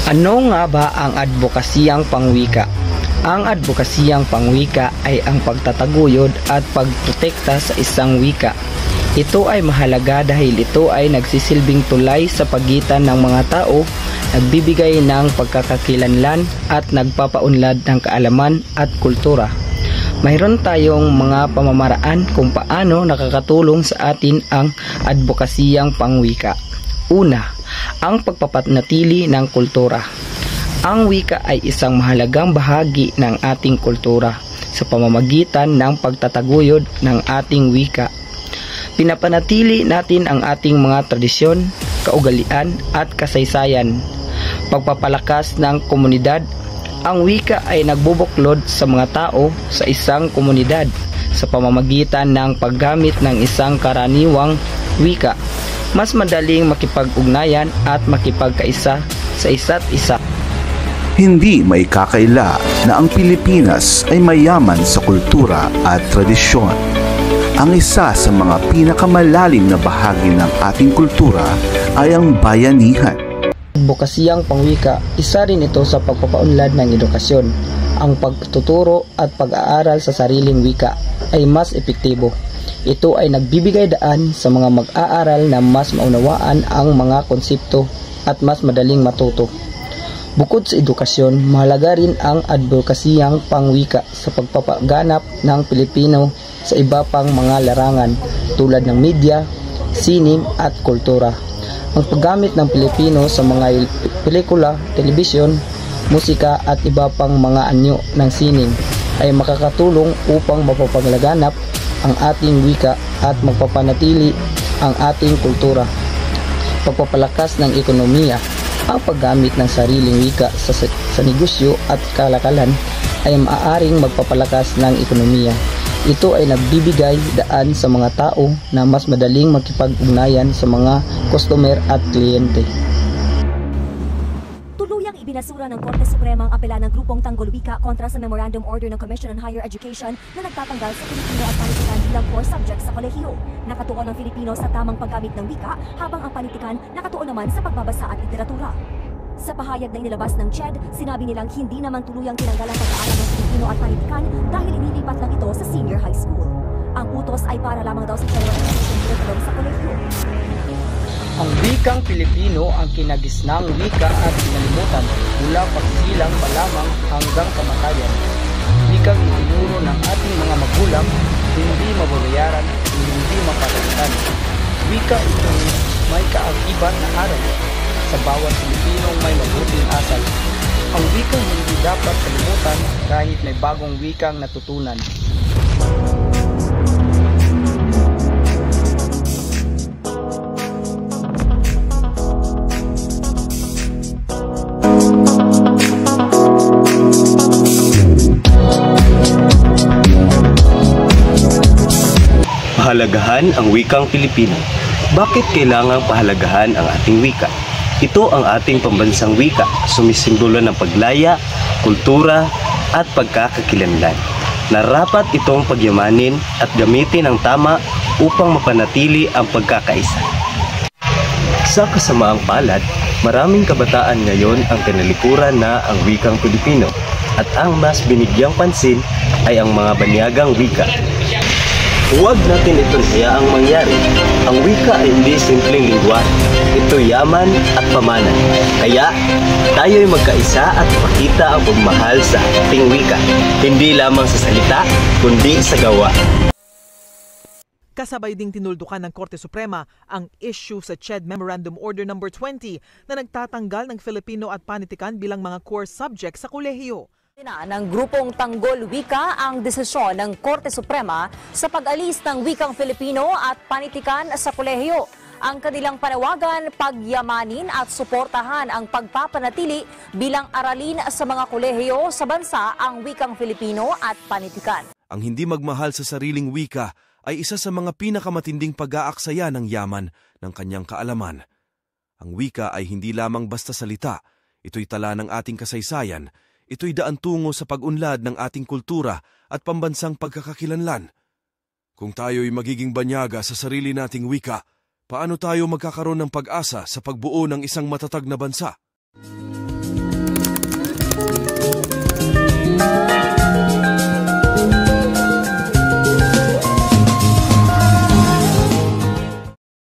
Ano nga ba ang advokasiyang pangwika? Ang advokasiyang pangwika ay ang pagtataguyod at pagprotekta sa isang wika. Ito ay mahalaga dahil ito ay nagsisilbing tulay sa pagitan ng mga tao, nagbibigay ng pagkakakilanlan at nagpapaunlad ng kaalaman at kultura. Mayroon tayong mga pamamaraan kung paano nakakatulong sa atin ang advokasiyang pangwika. Una, ang pagpapanatili ng kultura. Ang wika ay isang mahalagang bahagi ng ating kultura sa pamamagitan ng pagtataguyod ng ating wika. Pinapanatili natin ang ating mga tradisyon, kaugalian at kasaysayan. Pagpapalakas ng komunidad. Ang wika ay nagbubuklod sa mga tao sa isang komunidad sa pamamagitan ng paggamit ng isang karaniwang wika. Mas madaling makipag-ugnayan at makipagkaisa sa isa't isa. Hindi may kakaila na ang Pilipinas ay mayaman sa kultura at tradisyon. Ang isa sa mga pinakamalalim na bahagi ng ating kultura ay ang bayanihan. Advokasiyang pangwika, isa rin ito sa pagpapaunlad ng edukasyon. Ang pagtuturo at pag-aaral sa sariling wika ay mas epektibo. Ito ay nagbibigay daan sa mga mag-aaral na mas maunawaan ang mga konsepto at mas madaling matuto. Bukod sa edukasyon, mahalaga rin ang advokasiyang pangwika sa pagpapaganap ng Pilipino sa iba pang mga larangan tulad ng media, sining at kultura. Ang paggamit ng Pilipino sa mga pelikula, telebisyon, musika at iba pang mga anyo ng sining ay makakatulong upang mapapaglaganap ang ating wika at magpapanatili ang ating kultura. Pagpapalakas ng ekonomiya. Ang paggamit ng sariling wika sa negosyo at kalakalan ay maaaring magpapalakas ng ekonomiya. Ito ay nagbibigay daan sa mga tao na mas madaling makipag-ugnayan sa mga customer at kliyente. Tuluyang ibinasura ng Korte Suprema ang apela ng grupong Tanggol Wika kontra sa Memorandum Order ng Commission on Higher Education na nagtatanggal sa Filipino at panitikan bilang core subject sa kolehiyo. Nakatuon ang Filipino sa tamang paggamit ng wika habang ang panitikan nakatuon naman sa pagbabasa at literatura. Sa pahayag na inilabas ng CHED, sinabi nilang hindi naman tuluyang tinanggal ang pag-aaral ng Filipino at panitikan dahil inilipat lang ito sa senior high school. Ang utos ay para lamang daw sa general education curriculum sa kolehiyo. Ang wikang Pilipino ang kinagisnang wika at kinalimutan mula pagsilang pa lamang hanggang kamatayan. Wikang itinuro ng ating mga magulang, hindi mababayaran, hindi mapatalitan. Wika itong may kaakibat na araw sa bawat Pilipinong may mabuting asal. Ang wikang hindi dapat kalimutan kahit may bagong wikang natutunan. Pahalagahan ang wikang Pilipino. Bakit kailangang pahalagahan ang ating wika? Ito ang ating pambansang wika, sumisimbolo ng paglaya, kultura at pagkakakilanlan. Narapat itong pagyamanin at gamitin ng tama upang mapanatili ang pagkakaisa. Sa kasamaang palad, maraming kabataan ngayon ang tinalikuran na ang wikang Pilipino at ang mas binigyang pansin ay ang mga banyagang wika. Huwag natin ito hayaang mangyari. Ang wika ay hindi simpleng lingwahe. Ito yaman at pamana. Kaya, tayo'y magkaisa at ipakita ang pagmahal sa ating wika. Hindi lamang sa salita, kundi sa gawa. Kasabay ding tinuldukan ng Korte Suprema ang issue sa CHED Memorandum Order No. 20 na nagtatanggal ng Filipino at panitikan bilang mga core subject sa kolehiyo. Ng grupong Tanggol Wika ang desisyon ng Korte Suprema sa pag-alis ng wikang Filipino at panitikan sa kolehiyo. Ang kanilang panawagan, pagyamanin at suportahan ang pagpapanatili bilang aralin sa mga kolehiyo sa bansa ang wikang Filipino at panitikan. Ang hindi magmahal sa sariling wika ay isa sa mga pinakamatinding pag-aaksaya ng yaman ng kanyang kaalaman. Ang wika ay hindi lamang basta salita, ito'y tala ng ating kasaysayan. Ito'y daan tungo sa pag-unlad ng ating kultura at pambansang pagkakakilanlan. Kung tayo'y magiging banyaga sa sarili nating wika, paano tayo magkakaroon ng pag-asa sa pagbuo ng isang matatag na bansa?